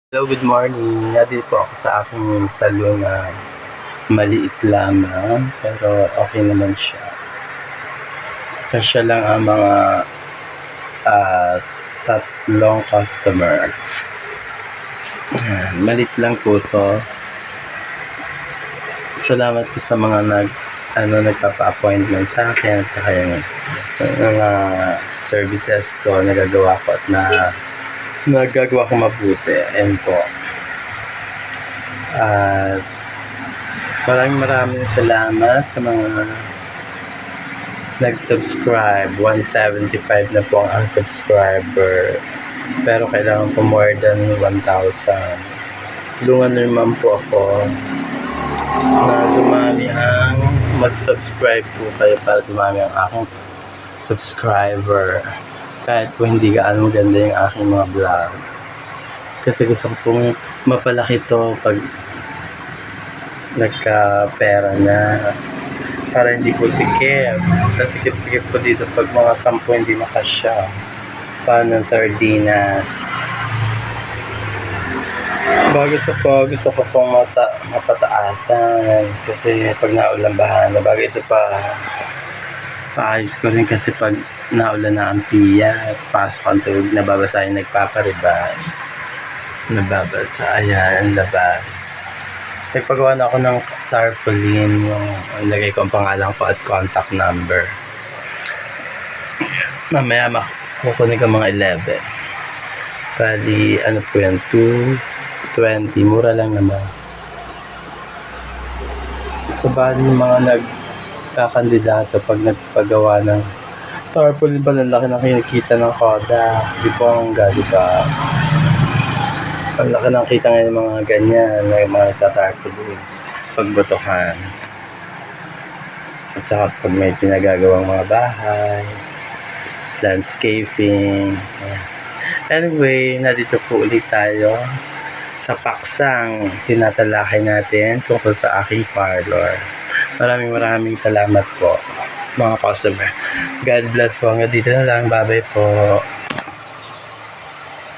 Hello, good morning. Nandito po ako sa aking salon na maliit lamang pero okay naman siya. Kasya lang ang mga tatlong customer. Maliit lang po to. Salamat po sa mga nagpapa-appointment sa akin at saka yung mga services ko nagagawa ko at nagagawa ko mabuti. And po at maraming salamat sa mga nag-subscribe. 175 na po ang subscriber, pero kailangan ko more than 1,000. Tulungan naman po ako na dumami ang mag-subscribe po kayo para dumami ang aking subscriber, kahit po hindi gaano maganda yung aking mga vlog, kasi gusto ko pong mapalaki to pag nagka-pera na, para hindi po sikip. Sikip-sikip po dito pag mga 10 hindi makasya, parang ng sardinas. Gusto ko pong mapataasan, kasi pag naulan bahana, bago ito pa paayos ko rin, kasi pag naulan na ang piyas, pasok ang tubig, nababasa yung nagpaparibay, nababasa, ayan, labas. Nagpagawa na ako ng tarpaulin, yung ilagay ko ang pangalan ko at contact number. Mamaya makukunin ko mga 11. Bali, ano po yan, 220, mura lang naman. So, bali yung mga nagkakandidato pag nagpagawa ng tarpaulin, ba ang laki na kinikita ng Kodak, di po ang diba? Ang laki ng kita ngayon ng mga ganyan, na mga nagtatarpaulin, pagbotohan. At saka pag may pinagagawang mga bahay, landscaping. Anyway, nandito po ulit tayo sa paksang tinatalakay natin tungkol sa aking parlor. Maraming salamat po mga customer. God bless po. Hanggang dito na lang. Bye-bye po.